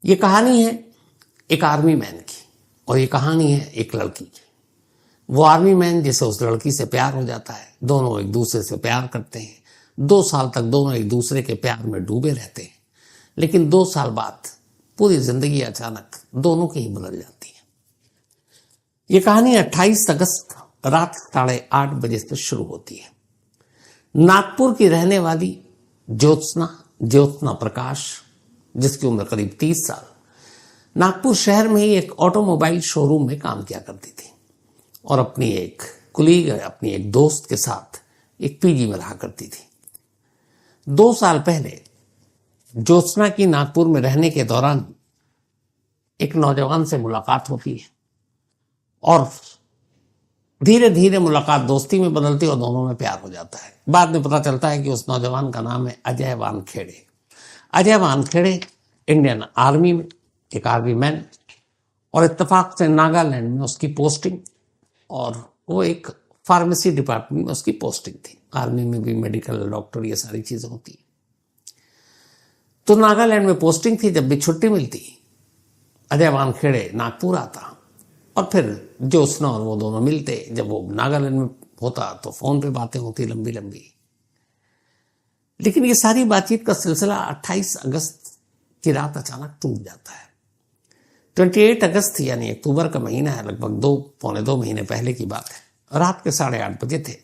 ये कहानी है एक आर्मी मैन की और ये कहानी है एक लड़की की। वो आर्मी मैन जिसे उस लड़की से प्यार हो जाता है, दोनों एक दूसरे से प्यार करते हैं। 2 साल तक दोनों एक दूसरे के प्यार में डूबे रहते हैं, लेकिन 2 साल बाद पूरी जिंदगी अचानक दोनों की ही बदल जाती है। ये कहानी 28 अगस्त रात 8:30 बजे से शुरू होती है। नागपुर की रहने वाली ज्योत्सना प्रकाश, जिसकी उम्र करीब 30 साल, नागपुर शहर में ही एक ऑटोमोबाइल शोरूम में काम किया करती थी और अपनी एक दोस्त के साथ एक पीजी में रहा करती थी। 2 साल पहले ज्योत्सना की नागपुर में रहने के दौरान एक नौजवान से मुलाकात होती है और धीरे धीरे मुलाकात दोस्ती में बदलती और दोनों में प्यार हो जाता है। बाद में पता चलता है कि उस नौजवान का नाम है अजय वानखेड़े। अजय वानखेड़े इंडियन आर्मी में एक आर्मी मैन, और इत्तेफाक से नागालैंड में उसकी पोस्टिंग, और वो एक फार्मेसी डिपार्टमेंट में उसकी पोस्टिंग थी। आर्मी में भी मेडिकल, डॉक्टर, ये सारी चीजें होती है। तो नागालैंड में पोस्टिंग थी। जब भी छुट्टी मिलती अजय वानखेड़े नागपुर आता और फिर ज्योत्सना और वो दोनों मिलते। जब वो नागालैंड में होता तो फोन पे बातें होती लंबी लंबी। लेकिन ये सारी बातचीत का सिलसिला 28 अगस्त की रात अचानक टूट जाता है। 28 अगस्त यानी अक्टूबर का महीना है, लगभग 2-2.25 महीने पहले की बात है। रात के 8:30 बजे थे।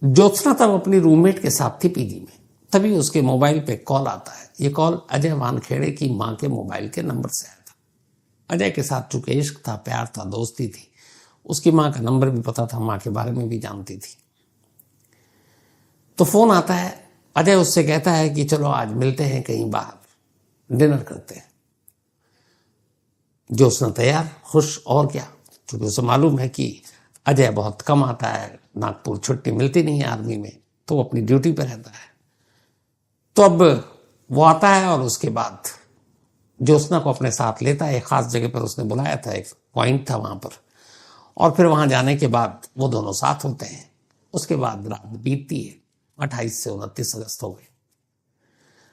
ज्योत्सना तब अपनी रूममेट के साथ थी पीजी में। तभी उसके मोबाइल पे कॉल आता है। ये कॉल अजय वानखेड़े की मां के मोबाइल के नंबर से आया था। अजय के साथ चूंकि इश्क था, प्यार था, दोस्ती थी, उसकी मां का नंबर भी पता था, मां के बारे में भी जानती थी। तो फोन आता है। अजय उससे कहता है कि चलो आज मिलते हैं कहीं बाहर, डिनर करते हैं। ज्योत्सना तैयार, खुश, और क्या, क्योंकि उसे मालूम है कि अजय बहुत कम आता है नागपुर, छुट्टी मिलती नहीं है आर्मी में, तो वो अपनी ड्यूटी पर रहता है। तो अब वो आता है और उसके बाद ज्योत्सना को अपने साथ लेता है। एक खास जगह पर उसने बुलाया था, एक पॉइंट था वहां पर, और फिर वहां जाने के बाद वो दोनों साथ होते हैं। उसके बाद रात बीतती है। 28 से 29 अगस्त हो गए,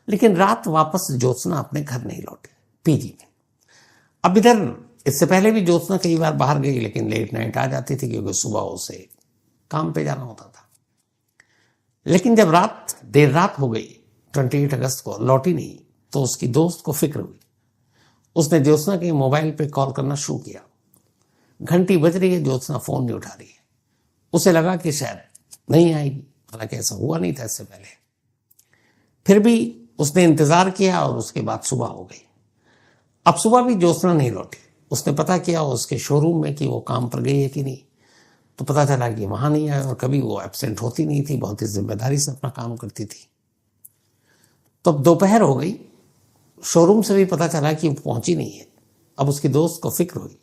लेकिन रात वापस ज्योत्सना अपने घर नहीं लौटी, पीजी में। अब इधर इससे पहले भी ज्योत्सना कई बार बाहर गई, लेकिन लेट नाइट आ जाती थी क्योंकि सुबह उसे काम पे जाना होता था। लेकिन जब देर रात हो गई 28 अगस्त को, लौटी नहीं, तो उसकी दोस्त को फिक्र हुई। उसने ज्योत्सना के मोबाइल पे कॉल करना शुरू किया। घंटी बज रही है, ज्योत्सना फोन नहीं उठा रही है। उसे लगा कि शायद नहीं आएगी, हालांकि ऐसा हुआ नहीं था इससे पहले। फिर भी उसने इंतजार किया और उसके बाद सुबह हो गई। अब सुबह भी ज्योत्सना नहीं लौटी। उसने पता किया उसके शोरूम में कि वो काम पर गई है कि नहीं, तो पता चला कि वहां नहीं आया, और कभी वो एब्सेंट होती नहीं थी, बहुत ही जिम्मेदारी से अपना काम करती थी। तो अब दोपहर हो गई, शोरूम से भी पता चला कि वो पहुंची नहीं है। अब उसकी दोस्त को फिक्र हुई।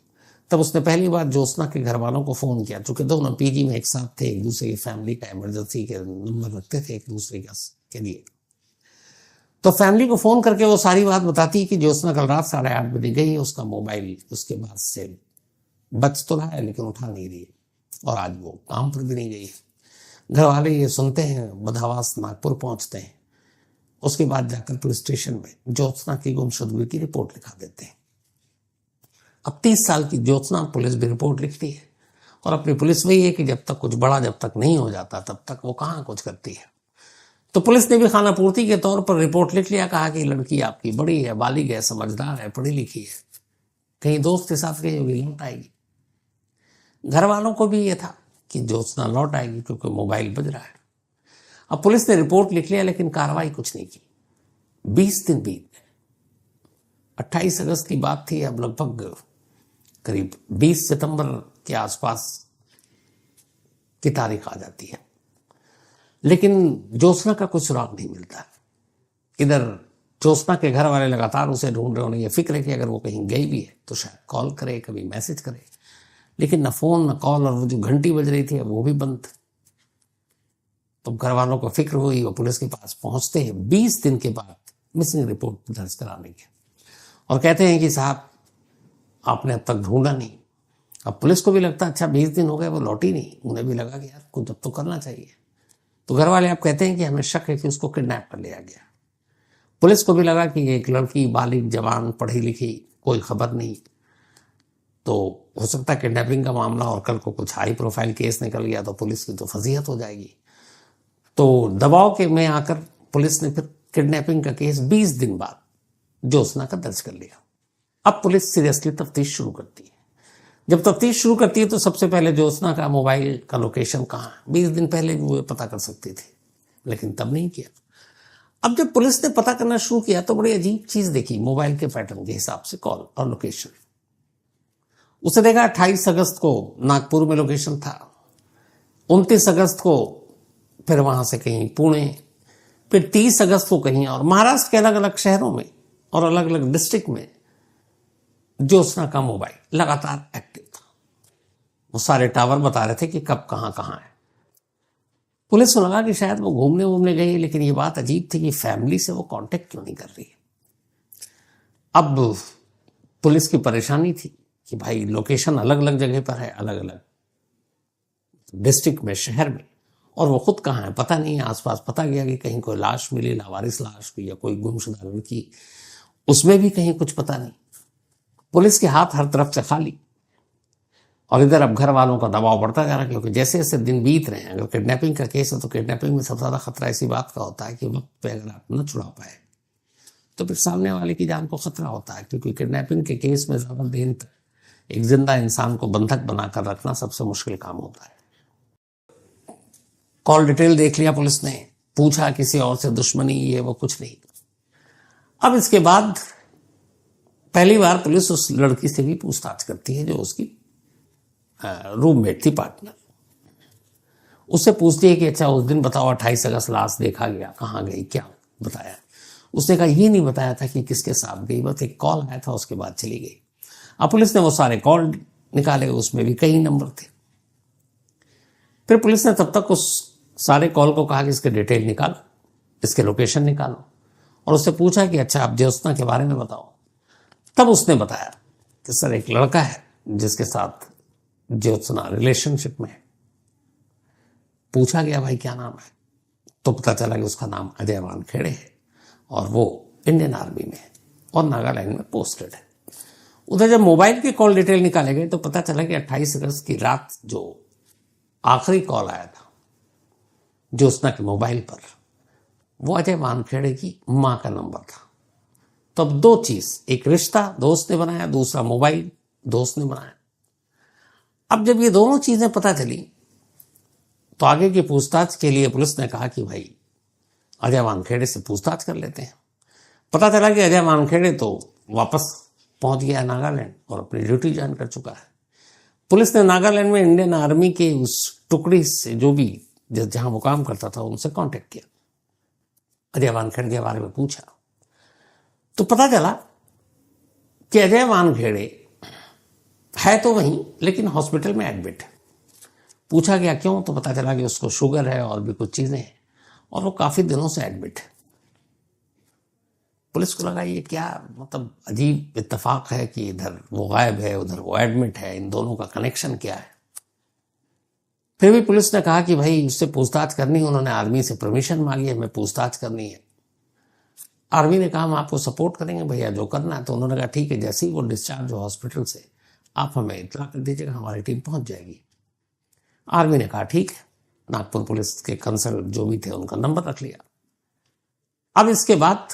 तब उसने पहली बार ज्योत्सना के घर वालों को फोन किया, चूंकि दोनों पीजी में एक साथ थे, एक दूसरे की फैमिली का इमरजेंसी के नंबर रखते थे एक दूसरे के लिए। तो फैमिली को फोन करके वो सारी बात बताती कि ज्योत्सना कल रात 8:30 बजे गई, उसका मोबाइल उसके बाद से बच तो रहा है लेकिन उठा नहीं रही है, और आज वो काम पर भी नहीं गई। घर वाले ये सुनते हैं, बदहवास नागपुर पहुंचते हैं। उसके बाद जाकर पुलिस स्टेशन में ज्योत्सना की गुमशुदगी की रिपोर्ट लिखा देते हैं। अब 30 साल की ज्योत्सना पुलिस भी रिपोर्ट लिखती है, और अपनी पुलिस वही है कि जब तक कुछ बड़ा जब तक नहीं हो जाता तब तक वो कहाँ कुछ करती है। तो पुलिस ने भी खाना पूर्ति के तौर पर रिपोर्ट लिख लिया। कहा कि लड़की आपकी बड़ी है, बालिग है, समझदार है, पढ़ी लिखी है, कहीं दोस्त के साथ गई होगी, लौट आएगी। घर वालों को भी ये था कि ज्योत्सना लौट आएगी क्योंकि मोबाइल बज रहा है। अब पुलिस ने रिपोर्ट लिख लिया, लेकिन कार्रवाई कुछ नहीं की। 20 दिन बीत गए। 28 अगस्त की बात थी। अब लगभग करीब 20 सितंबर के आसपास की तारीख आ जाती है, लेकिन ज्योत्सना का कुछ सुराग नहीं मिलता। इधर ज्योत्सना के घर वाले लगातार उसे ढूंढ रहे। उन्हें यह फिक्र है कि अगर वो कहीं गई भी है तो शायद कॉल करे, कभी मैसेज करे, लेकिन न फोन न कॉल, और वो जो घंटी बज रही थी वो भी बंद। तो घर वालों को फिक्र हुई, वो पुलिस के पास पहुंचते हैं 20 दिन के बाद मिसिंग रिपोर्ट दर्ज कराने के, और कहते हैं कि साहब आपने अब तक ढूंढा नहीं। अब पुलिस को भी लगता अच्छा 20 दिन हो गए वो लौटी नहीं, उन्हें भी लगा कि यार कुछ अब तो करना चाहिए। तो घर वाले आप कहते हैं कि हमें शक है कि उसको किडनैप कर लिया गया। पुलिस को भी लगा कि एक लड़की बालिग जवान पढ़ी लिखी, कोई खबर नहीं, तो हो सकता है किडनैपिंग का मामला और कल को कुछ हाई प्रोफाइल केस निकल गया तो पुलिस की तो फजीहत हो जाएगी। तो दबाव के में आकर पुलिस ने फिर किडनैपिंग का केस 20 दिन बाद ज्योत्सना का दर्ज कर लिया। अब पुलिस सीरियसली तफ्तीश शुरू करती है। जब तफ्तीश शुरू करती है तो सबसे पहले ज्योत्सना का मोबाइल का लोकेशन कहाँ है, 20 दिन पहले भी वो पता कर सकती थी, लेकिन तब नहीं किया। अब जब पुलिस ने पता करना शुरू किया तो बड़ी अजीब चीज देखी। मोबाइल के पैटर्न के हिसाब से कॉल और लोकेशन, उसे देखा 28 अगस्त को नागपुर में लोकेशन था, 29 अगस्त को फिर वहां से कहीं पुणे, फिर 30 अगस्त को कहीं और। महाराष्ट्र के अलग अलग शहरों में और अलग अलग डिस्ट्रिक्ट में ज्योत्सना का मोबाइल लगातार एक्टिव था। वो सारे टावर बता रहे थे कि कब कहां कहां है। पुलिस को लगा कि शायद वो घूमने गई, लेकिन ये बात अजीब थी कि फैमिली से वो कांटेक्ट क्यों नहीं कर रही है। अब पुलिस की परेशानी थी कि भाई लोकेशन अलग अलग जगह पर है, अलग अलग डिस्ट्रिक्ट में, शहर में, और वो खुद कहाँ है पता नहीं है। आसपास पता गया कि कहीं कोई लाश मिली, लावारिस लाश या कोई गुमशुदा लड़की, उसमें भी कहीं कुछ पता नहीं। पुलिस के हाथ हर तरफ से खाली, और इधर अब घर वालों का दबाव बढ़ता जा रहा है, क्योंकि जैसे जैसे दिन बीत रहे हैं, अगर किडनैपिंग का केस है तो किडनैपिंग में सबसे ज्यादा खतरा इसी बात का होता है कि वक्त पे अगर आप न छुड़ा पाए तो फिर सामने वाले की जान को खतरा होता है, क्योंकि किडनैपिंग के केस में ज्यादा दिन तक एक जिंदा इंसान को बंधक बनाकर रखना सबसे मुश्किल काम होता है। कॉल डिटेल देख लिया पुलिस ने, पूछा किसी और से दुश्मनी ये वो कुछ नहीं। अब इसके बाद पहली बार पुलिस उस लड़की से भी पूछताछ करती है जो उसकी रूममेट थी, पार्टनर। उससे पूछती है कि अच्छा उस दिन बताओ 28 अगस्त लाश देखा गया, कहाँ गई, क्या बताया। उसने कहा ये नहीं बताया था कि किसके साथ गई, बस एक कॉल आया था उसके बाद चली गई। अब पुलिस ने वो सारे कॉल निकाले, उसमें भी कई नंबर थे। फिर पुलिस ने तब तक उस सारे कॉल को कहा कि इसके डिटेल निकालो, इसके लोकेशन निकालो, और उससे पूछा कि अच्छा आप ज्योत्सना के बारे में बताओ। तब उसने बताया कि सर एक लड़का है जिसके साथ ज्योत्सना रिलेशनशिप में है। पूछा गया भाई क्या नाम है, तो पता चला कि उसका नाम अजय वानखेड़े है और वो इंडियन आर्मी में है और नागालैंड में पोस्टेड है। उधर जब मोबाइल के कॉल डिटेल निकाले गए तो पता चला कि 28 अगस्त की रात जो आखिरी कॉल आया था ज्योत्सना के मोबाइल पर, वो अजय वानखेड़े की मां का नंबर था। तो अब दो चीज, एक रिश्ता दोस्त ने बनाया, दूसरा मोबाइल दोस्त ने बनाया। अब जब ये दोनों चीजें पता चली तो आगे की पूछताछ के लिए पुलिस ने कहा कि भाई अजय वानखेड़े से पूछताछ कर लेते हैं। पता चला कि अजय वानखेड़े तो वापस पहुंच गया नागालैंड और अपनी ड्यूटी ज्वाइन कर चुका है। पुलिस ने नागालैंड में इंडियन आर्मी के उस टुकड़ी से जो भी जहां वो काम करता था उनसे कांटेक्ट किया, अजय वानखेड़े के बारे में पूछा, तो पता चला कि अजय वानखेड़े है तो वहीं लेकिन हॉस्पिटल में एडमिट है। पूछा गया क्यों, तो पता चला कि उसको शुगर है और भी कुछ चीजें हैं और वो काफी दिनों से एडमिट है। पुलिस को लगा ये क्या मतलब अजीब इत्तेफाक है कि इधर वो गायब है उधर वो एडमिट है, इन दोनों का कनेक्शन क्या है। फिर भी पुलिस ने कहा कि भाई उससे पूछताछ करनी, उन्होंने आर्मी से परमिशन मांगी, हमें पूछताछ करनी है। आर्मी ने कहा हम आपको सपोर्ट करेंगे भैया जो करना है। तो उन्होंने कहा ठीक है, जैसे ही वो डिस्चार्ज हो हॉस्पिटल से आप हमें इत्तला कर दीजिएगा, हमारी टीम पहुंच जाएगी। आर्मी ने कहा ठीक है। नागपुर पुलिस के कंसल्ट जो भी थे उनका नंबर रख लिया। अब इसके बाद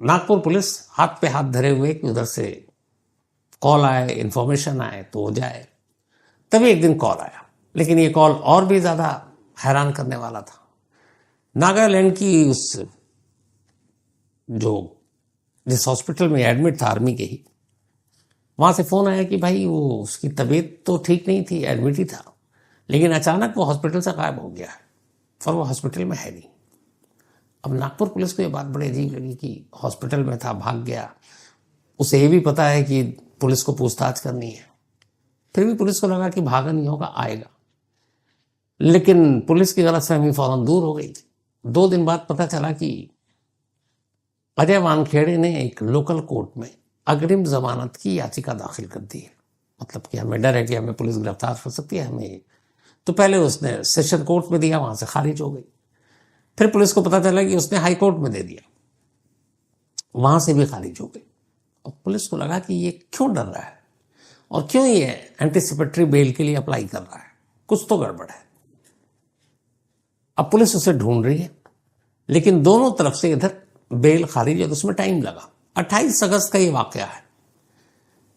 नागपुर पुलिस हाथ पे हाथ धरे हुए कि उधर से कॉल आए, इंफॉर्मेशन आए तो हो जाए। तभी एक दिन कॉल आया, लेकिन ये कॉल और भी ज्यादा हैरान करने वाला था। नागालैंड की उस जिस हॉस्पिटल में एडमिट था आर्मी के ही, वहां से फोन आया कि भाई वो उसकी तबीयत तो ठीक नहीं थी, एडमिट ही था, लेकिन अचानक वो हॉस्पिटल से गायब हो गया है और वो हॉस्पिटल में है नहीं। अब नागपुर पुलिस को ये बात बड़ी अजीब लगी कि हॉस्पिटल में था, भाग गया। उसे ये भी पता है कि पुलिस को पूछताछ करनी है, फिर भी पुलिस को लगा कि भागा नहीं होगा, आएगा। लेकिन पुलिस की गलतफहमी फौरन दूर हो गई। 2 दिन बाद पता चला कि अजय वानखेड़े ने एक लोकल कोर्ट में अग्रिम जमानत की याचिका दाखिल कर दी है। मतलब कि हमें डर है कि हमें पुलिस गिरफ्तार कर सकती है, हमें। तो पहले उसने सेशन कोर्ट में दिया, वहां से खारिज हो गई। फिर पुलिस को पता चला कि उसने हाई कोर्ट में दे दिया, वहां से भी खारिज हो गई। और पुलिस को लगा कि ये क्यों डर रहा है और क्यों ये एंटीसिपेटरी बेल के लिए अप्लाई कर रहा है, कुछ तो गड़बड़ है। अब पुलिस उसे ढूंढ रही है, लेकिन दोनों तरफ से इधर बेल खारिज है, तो उसमें टाइम लगा। 28 अगस्त का ये वाकया है।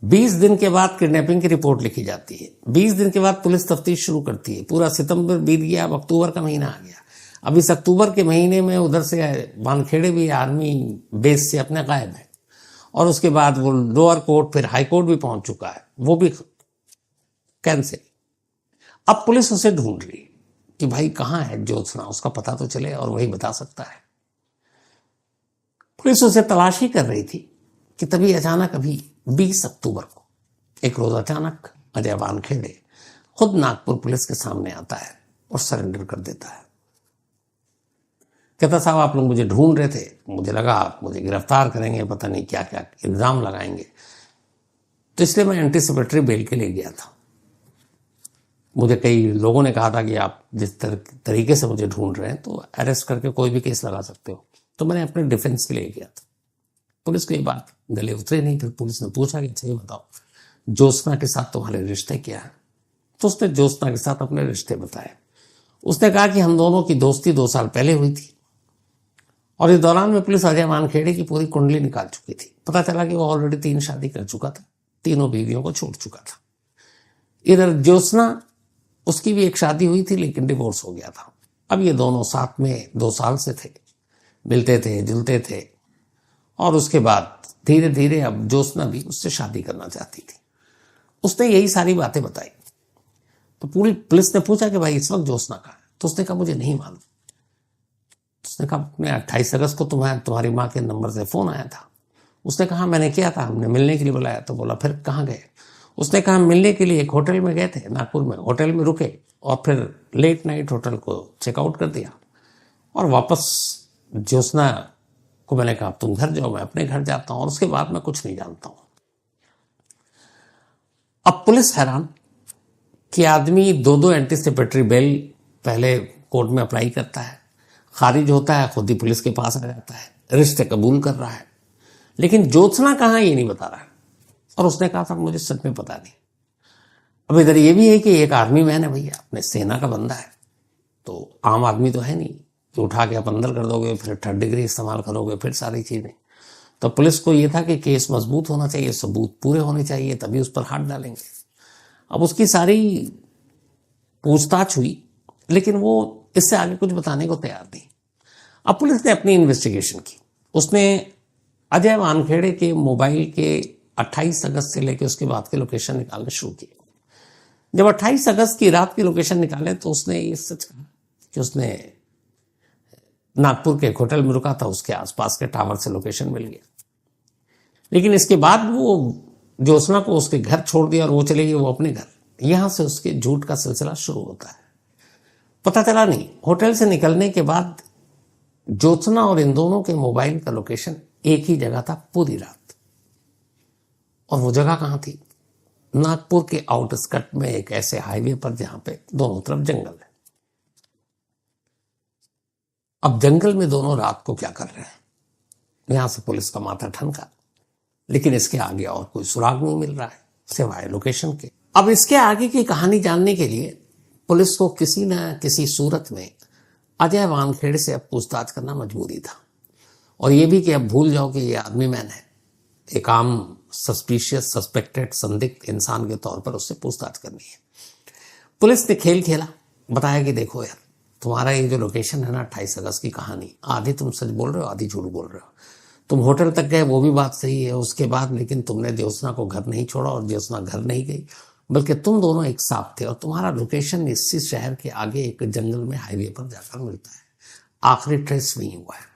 20 दिन के बाद किडनैपिंग की रिपोर्ट लिखी जाती है। 20 दिन के बाद पुलिस तफ्तीश शुरू करती है। पूरा सितंबर बीत गया, अब अक्टूबर का महीना आ गया। अब इस अक्टूबर के महीने में उधर से वानखेड़े भी आर्मी बेस से अपने गायब है, और उसके बाद वो लोअर कोर्ट फिर हाई कोर्ट भी पहुंच चुका है, वो भी कैंसिल। अब पुलिस उसे ढूंढ रही कि भाई कहां है ज्योत्सना, उसका पता तो चले और वही बता सकता है। पुलिस उसे तलाशी कर रही थी कि तभी अचानक अभी 20 अक्टूबर को एक रोज अचानक अजय वानखेड़े खुद नागपुर पुलिस के सामने आता है और सरेंडर कर देता है। कहता साहब आप लोग मुझे ढूंढ रहे थे, मुझे लगा आप मुझे गिरफ्तार करेंगे, पता नहीं क्या क्या इल्जाम लगाएंगे, तो इसलिए मैं एंटीसिपेटरी बेल के लिए गया था। मुझे कई लोगों ने कहा था कि आप जिस तरीके से मुझे ढूंढ रहे हैं तो अरेस्ट करके कोई भी केस लगा सकते हो, तो मैंने अपने डिफेंस के लिए गया था। पुलिस को ये बात गले उतरे नहीं। फिर पुलिस ने पूछा कि अच्छा ये बताओ ज्योत्सना के साथ तुम्हारे रिश्ते क्या है? तो उसने ज्योत्सना के साथ अपने रिश्ते बताए। उसने कहा कि हम दोनों की दोस्ती 2 साल पहले हुई थी, और इस दौरान में पुलिस अजय वानखेड़े की पूरी कुंडली निकाल चुकी थी। पता चला कि वो ऑलरेडी 3 शादी कर चुका था, 3 बीवियों को छोड़ चुका था। इधर ज्योत्सना, उसकी भी एक शादी हुई थी लेकिन डिवोर्स हो गया था। अब ये दोनों साथ में 2 साल से थे, मिलते थे, जुलते थे, और उसके बाद धीरे धीरे अब ज्योत्सना भी उससे शादी करना चाहती थी। उसने यही सारी बातें बताई। तो पूरी पुलिस ने पूछा कि भाई इस वक्त ज्योत्सना कहाँ है? तो उसने कहा मुझे नहीं मालूम। उसने कहा अपने 28 अगस्त को तुम्हारी माँ के नंबर से फोन आया था। उसने कहा मैंने किया था, हमने मिलने के लिए बुलाया। तो बोला फिर कहाँ गए? उसने कहा मिलने के लिए एक होटल में गए थे नागपुर में, होटल में रुके और फिर लेट नाइट होटल को चेकआउट कर दिया, और वापस ज्योत्सना को मैंने कहा तुम घर जाओ, मैं अपने घर जाता हूं, और उसके बाद मैं कुछ नहीं जानता हूं। अब पुलिस हैरान कि आदमी 2 एंटीसिपेटरी बेल पहले कोर्ट में अप्लाई करता है, खारिज होता है, खुद ही पुलिस के पास आ जाता है, रिश्ते कबूल कर रहा है, लेकिन ज्योत्सना कहाँ ये नहीं बता रहा है। और उसने कहा था मुझे सच में पता नहीं। अब इधर ये भी है कि एक आर्मी मैन है भैया, अपने सेना का बंदा है, तो आम आदमी तो है नहीं कि उठा के आप अंदर कर दोगे, फिर 3rd डिग्री इस्तेमाल करोगे, फिर सारी चीजें। तो पुलिस को ये था कि केस मजबूत होना चाहिए, सबूत पूरे होने चाहिए, तभी उस पर हाथ डालेंगे। अब उसकी सारी पूछताछ हुई, लेकिन वो इससे आगे कुछ बताने को तैयार नहीं। अब पुलिस ने अपनी इन्वेस्टिगेशन की। उसने अजय वानखेड़े के मोबाइल के 28 अगस्त से लेकर उसके बाद के लोकेशन निकालने शुरू किए। जब 28 अगस्त की रात की लोकेशन निकाले तो उसने ये सच कहा कि उसने नागपुर के एक होटल में रुका था, उसके आसपास के टावर से लोकेशन मिल गया। लेकिन इसके बाद वो ज्योत्सना को उसके घर छोड़ दिया और वो चले गए वो अपने घर। यहां से उसके झूठ का सिलसिला शुरू होता है। पता चला नहीं, होटल से निकलने के बाद ज्योत्सना और इन दोनों के मोबाइल का लोकेशन एक ही जगह था पूरी रात। और वो जगह कहां थी? नागपुर के आउटस्कर्ट में एक ऐसे हाईवे पर जहां पे दोनों तरफ जंगल है। अब जंगल में दोनों रात को क्या कर रहे हैं? यहां से पुलिस का माथा ठनका, लेकिन इसके आगे और कोई सुराग नहीं मिल रहा है सिवाय लोकेशन के। अब इसके आगे की कहानी जानने के लिए पुलिस को किसी न किसी सूरत में अजय वानखेड़े से अब पूछताछ करना मजबूरी था। और यह भी कि अब भूल जाओ कि यह आदमी मैन है, एक आम सस्पिशियस सस्पेक्टेड संदिग्ध इंसान के तौर पर उससे पूछताछ करनी है। पुलिस ने खेल खेला, बताया कि देखो यार तुम्हारा ये जो लोकेशन है ना 28 अगस्त की कहानी, आधी तुम सच बोल रहे हो आधी झूठ बोल रहे हो। तुम होटल तक गए वो भी बात सही है, उसके बाद लेकिन तुमने ज्योत्सना को घर नहीं छोड़ा और ज्योत्सना घर नहीं गई, बल्कि तुम दोनों एक साथ थे और तुम्हारा लोकेशन इसी शहर के आगे एक जंगल में हाईवे पर जाकर मिलता है। आखिरी ट्रेस वहीं हुआ है।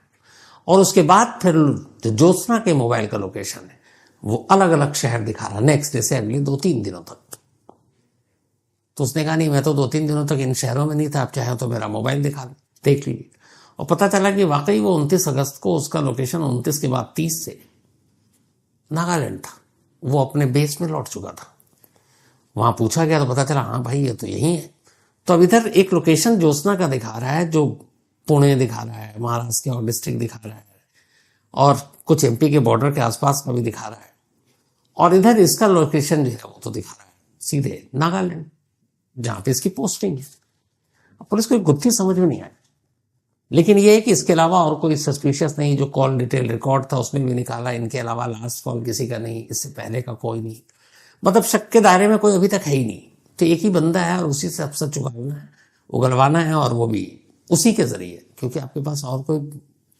और उसके बाद फिर जो ज्योत्सना के मोबाइल का लोकेशन है वो अलग अलग शहर दिखा रहा नेक्स्ट डे से अगले 2-3 दिनों तक। तो उसने कहा नहीं मैं तो 2-3 दिनों तक इन शहरों में नहीं था, आप चाहे तो मेरा मोबाइल दिखा देख लीजिए। और पता चला कि वाकई वो 29 अगस्त को उसका लोकेशन 29 के बाद 30 से नागालैंड था। वो अपने बेस में लौट चुका था। वहां पूछा गया तो पता चला हाँ भाई ये तो यही है। तो अब इधर एक लोकेशन ज्योत्सना का दिखा रहा है जो पुणे दिखा रहा है, महाराष्ट्र के और डिस्ट्रिक्ट दिखा रहा है, और कुछ एमपी के बॉर्डर के आसपास का भी दिखा रहा है, और इधर इसका लोकेशन जो है वो तो दिखा रहा है सीधे नागालैंड, जहां पे इसकी पोस्टिंग है। अब पुलिस को एक गुत्थी समझ में नहीं आई, लेकिन ये है कि इसके अलावा और कोई सस्पिशियस नहीं। जो कॉल डिटेल रिकॉर्ड था उसमें भी निकाला, इनके अलावा लास्ट कॉल किसी का नहीं, इससे पहले का कोई नहीं, मतलब शक के दायरे में कोई अभी तक है ही नहीं। तो एक ही बंदा है और उसी से अब सच उगलवाना है, और वो भी उसी के जरिए, क्योंकि आपके पास और कोई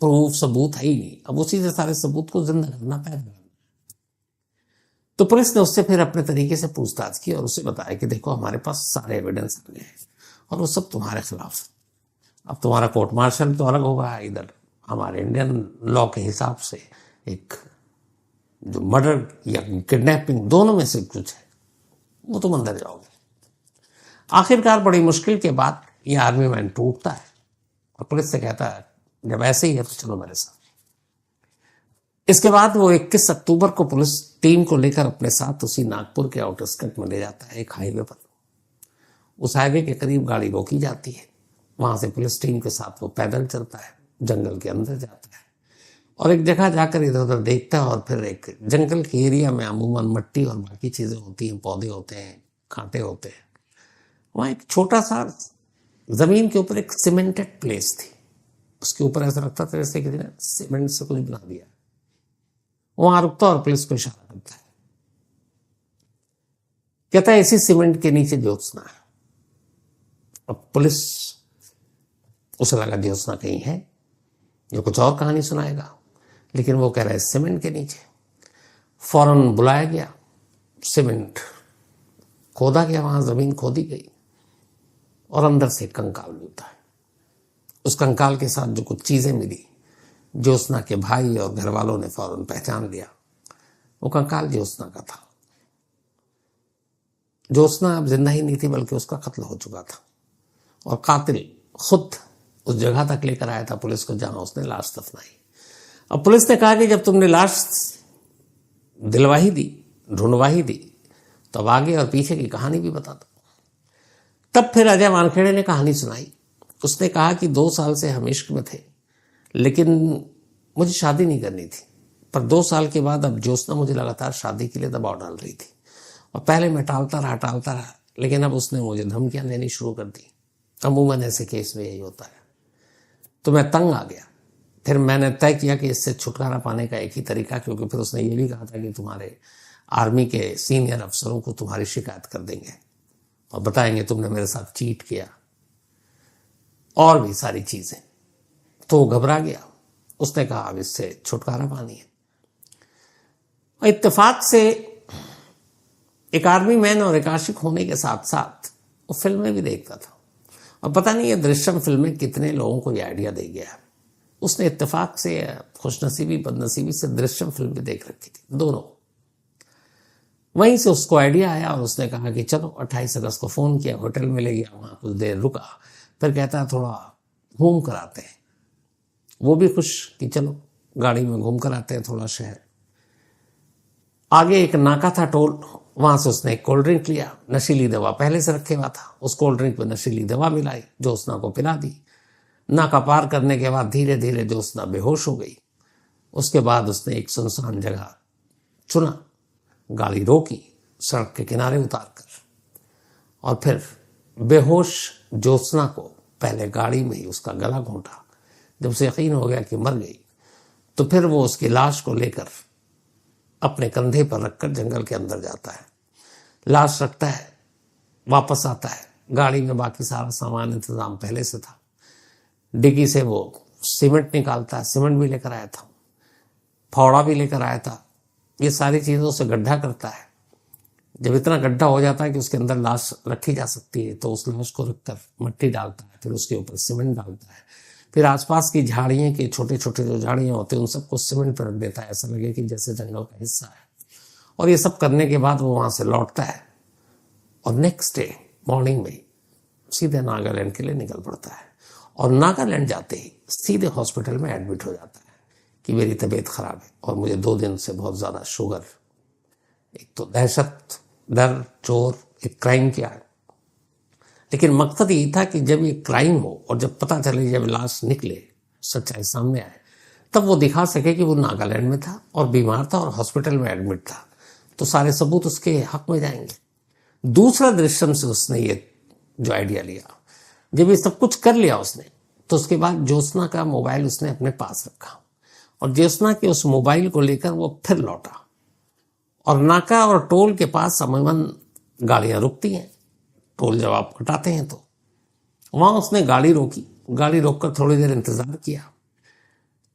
प्रूफ सबूत है ही नहीं। अब उसी से सारे सबूत को जिंदा करना, पैदा करना। तो पुलिस ने उससे फिर अपने तरीके से पूछताछ की और उसे बताया कि देखो हमारे पास सारे एविडेंस आ गए हैं और वो सब तुम्हारे खिलाफ। अब तुम्हारा कोर्ट मार्शल तो अलग होगा, इधर हमारे इंडियन लॉ के हिसाब से एक जो मर्डर या किडनैपिंग, दोनों में से कुछ है, वो तुम अंदर जाओगे। आखिरकार बड़ी मुश्किल के बाद ये आर्मी मैन टूटता है और पुलिस से कहता है जब ऐसे ही है तो चलो मेरे साथ। इसके बाद वो 21 अक्टूबर को पुलिस टीम को लेकर अपने साथ उसी नागपुर के आउटस्कर्ट में ले जाता है, एक हाईवे पर। उस हाईवे के करीब गाड़ी रोकी जाती है, वहां से पुलिस टीम के साथ वो पैदल चलता है, जंगल के अंदर जाता है और एक जगह जाकर इधर उधर देखता है। और फिर एक जंगल के एरिया में अमूमन मिट्टी और बाकी चीजें होती हैं, पौधे होते हैं, कांटे होते हैं। वहां एक छोटा सा जमीन के ऊपर एक सीमेंटेड प्लेस थी, उसके ऊपर ऐसा लगता था जैसे किसी ने सीमेंट से कुछ बना दिया। वहां रुकता और पुलिस को इशारा करता है, कहता है इसी सीमेंट के नीचे ज्योत्सना है। अब पुलिस, उसे लगा ज्योत्सना कहीं है जो कुछ और कहानी सुनाएगा, लेकिन वो कह रहा है सीमेंट के नीचे। फौरन बुलाया गया, सीमेंट खोदा गया, वहां जमीन खोदी गई और अंदर से कंकाल मिलता है। उस कंकाल के साथ जो कुछ चीजें मिली, ज्योत्सना के भाई और घर वालों ने फौरन पहचान लिया वो कंकाल ज्योत्सना का था। ज्योत्सना अब जिंदा ही नहीं थी, बल्कि उसका कत्ल हो चुका था और कातिल खुद उस जगह तक लेकर आया था पुलिस को जहां उसने लाश दफनाई। अब पुलिस ने कहा कि जब तुमने लाश दिलवा ही दी, ढूंढवा ही दी, तो अब आगे और पीछे की कहानी भी बता दो। तब फिर अजय वानखेड़े ने कहानी सुनाई। उसने कहा कि 2 साल से हम इश्क में थे, लेकिन मुझे शादी नहीं करनी थी, पर 2 साल के बाद अब ज्योत्सना मुझे लगातार शादी के लिए दबाव डाल रही थी और पहले मैं टालता रहा, लेकिन अब उसने मुझे धमकियां देनी शुरू कर दी। अमूमन ऐसे केस में यही होता है। तो मैं तंग आ गया। फिर मैंने तय किया कि इससे छुटकारा पाने का एक ही तरीका, क्योंकि फिर उसने ये भी कहा था कि तुम्हारे आर्मी के सीनियर अफसरों को तुम्हारी शिकायत कर देंगे और बताएंगे तुमने मेरे साथ चीट किया और भी सारी चीजें। तो वो घबरा गया। उसने कहा अब इससे छुटकारा पानी है। और इत्तेफाक से एक आर्मी मैन और एक आशिक होने के साथ साथ वो फिल्में भी देखता था, और पता नहीं ये दृश्यम फिल्में कितने लोगों को ये आइडिया दे गया। उसने इत्तेफाक से, खुशनसीबी बदनसीबी से दृश्यम फिल्म भी देख रखी थी, दोनों। वहीं से उसको आइडिया आया और उसने कहा कि चलो 28 अगस्त को फोन किया, होटल में ले गया, वहां कुछ देर रुका, फिर कहता है थोड़ा घूम कर आते हैं। वो भी खुश कि चलो गाड़ी में घूम कर आते हैं थोड़ा शहर। आगे एक नाका था टोल, वहां से उसने एक कोल्ड ड्रिंक लिया, नशीली दवा पहले से रखे हुआ था, उस कोल्ड ड्रिंक में नशीली दवा मिलाई, ज्योत्सना को पिला दी। नाका पार करने के बाद धीरे धीरे ज्योत्सना बेहोश हो गई। उसके बाद उसने एक सुनसान जगह चुना, गाड़ी रोकी, सड़क के किनारे उतार कर, और फिर बेहोश ज्योत्सना को पहले गाड़ी में ही उसका गला घोंटा। जब उसे यकीन हो गया कि मर गई, तो फिर वो उसकी लाश को लेकर अपने कंधे पर रखकर जंगल के अंदर जाता है। लाश रखता है, वापस आता है, गाड़ी में बाकी सारा सामान इंतजाम पहले से था। डिग्गी से वो सीमेंट निकालता है, सीमेंट भी लेकर आया था, फावड़ा भी लेकर आया था। ये सारी चीजों से गड्ढा करता है। जब इतना गड्ढा हो जाता है कि उसके अंदर लाश रखी जा सकती है, तो उस लाश को रखकर मिट्टी डालता है, फिर उसके ऊपर सीमेंट डालता है, फिर आसपास की झाड़ियां के छोटे छोटे जो झाड़ियां होती हैं उन सबको सीमेंट पर रख देता है, ऐसा लगे कि जैसे जंगल का हिस्सा है। और ये सब करने के बाद वो वहां से लौटता है और नेक्स्ट डे मॉर्निंग में सीधे नागालैंड के लिए निकल पड़ता है। और नागालैंड जाते ही सीधे हॉस्पिटल में एडमिट हो जाता है कि मेरी तबीयत खराब है और मुझे 2 दिन से बहुत ज्यादा शुगर, एक तो दहशत, डर, चोर, एक क्राइम किया है। लेकिन मकसद यही था कि जब ये क्राइम हो और जब पता चले, जब लाश निकले, सच्चाई सामने आए, तब वो दिखा सके कि वो नागालैंड में था और बीमार था और हॉस्पिटल में एडमिट था, तो सारे सबूत उसके हक में जाएंगे। दूसरा दृष्टिकोण से उसने ये जो आइडिया लिया, जब ये सब कुछ कर लिया उसने, तो उसके बाद ज्योत्सना का मोबाइल उसने अपने पास रखा और ज्योत्सना के उस मोबाइल को लेकर वो फिर लौटा और नाका और टोल के पास अमूमन गाड़ियां रुकती हैं, टोल जब आप कटाते हैं तो वहां उसने गाड़ी रोकी, गाड़ी रोककर थोड़ी देर इंतजार किया।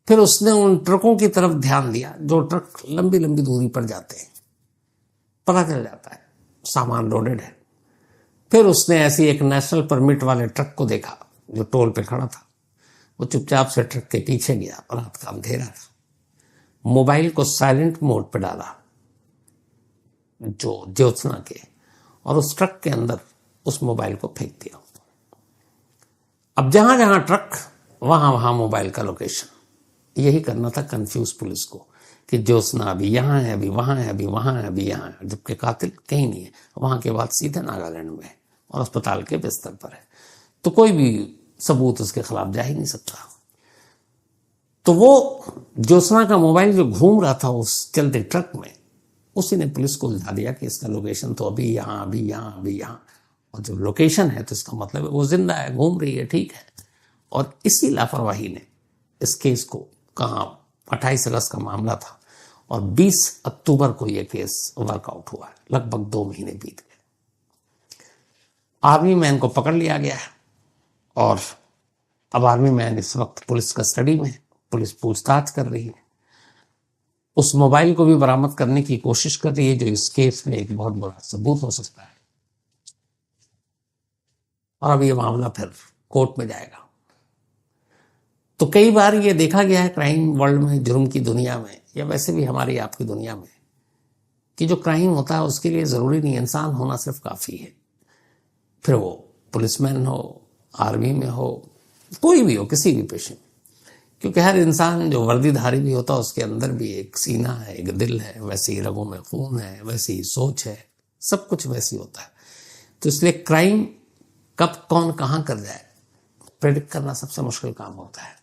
फिर उसने उन ट्रकों की तरफ ध्यान दिया जो ट्रक लंबी लंबी दूरी पर जाते हैं, पता चल जाता है सामान लोडेड है। फिर उसने ऐसी एक नेशनल परमिट वाले ट्रक को देखा जो टोल पे खड़ा था, वो चुपचाप से ट्रक के पीछे गया, रात का अंधेरा था, मोबाइल को साइलेंट मोड पे डाला जो ज्योत्सना के, और उस ट्रक के अंदर उस मोबाइल को फेंक दिया। अब जहां जहां ट्रक वहां वहां मोबाइल का लोकेशन। यही करना था कंफ्यूज पुलिस को कि ज्योत्सना अभी यहां है, अभी वहां है, अभी वहां है, अभी यहां है, जबकि कातिल कहीं नहीं है। वहां के बाद सीधे नागालैंड में है और अस्पताल के बिस्तर पर है, तो कोई भी सबूत उसके खिलाफ जा ही नहीं सकता। तो वो ज्योत्सना का मोबाइल जो घूम रहा था उस चलते ट्रक में, उसी ने पुलिस को उलझा दिया कि इसका लोकेशन तो अभी यहां, अभी यहां, अभी यहां, और जब लोकेशन है तो इसका मतलब है वो जिंदा है, घूम रही है, ठीक है। और इसी लापरवाही ने इस केस को, कहा 28 अगस्त का मामला था और 20 अक्टूबर को यह केस वर्कआउट हुआ है, लगभग 2 महीने बीत गए। आर्मी मैन को पकड़ लिया गया है और अब आर्मी मैन इस वक्त पुलिस कस्टडी में है, पुलिस पूछताछ कर रही है। उस मोबाइल को भी बरामद करने की कोशिश कर रही है जो इस केस में एक बहुत बड़ा सबूत हो सकता है। और अब ये मामला फिर कोर्ट में जाएगा। तो कई बार ये देखा गया है क्राइम वर्ल्ड में, जुर्म की दुनिया में, या वैसे भी हमारी आपकी दुनिया में, कि जो क्राइम होता है उसके लिए जरूरी नहीं इंसान होना सिर्फ काफी है। फिर वो पुलिसमैन हो, आर्मी में हो, कोई भी हो, किसी भी पेशे में, क्योंकि हर इंसान जो वर्दीधारी भी होता है उसके अंदर भी एक सीना है, एक दिल है, वैसे ही रगों में खून है, वैसी ही सोच है, सब कुछ वैसे ही होता है। तो इसलिए क्राइम कब कौन कहां कर जाए प्रेडिक्ट करना सबसे मुश्किल काम होता है।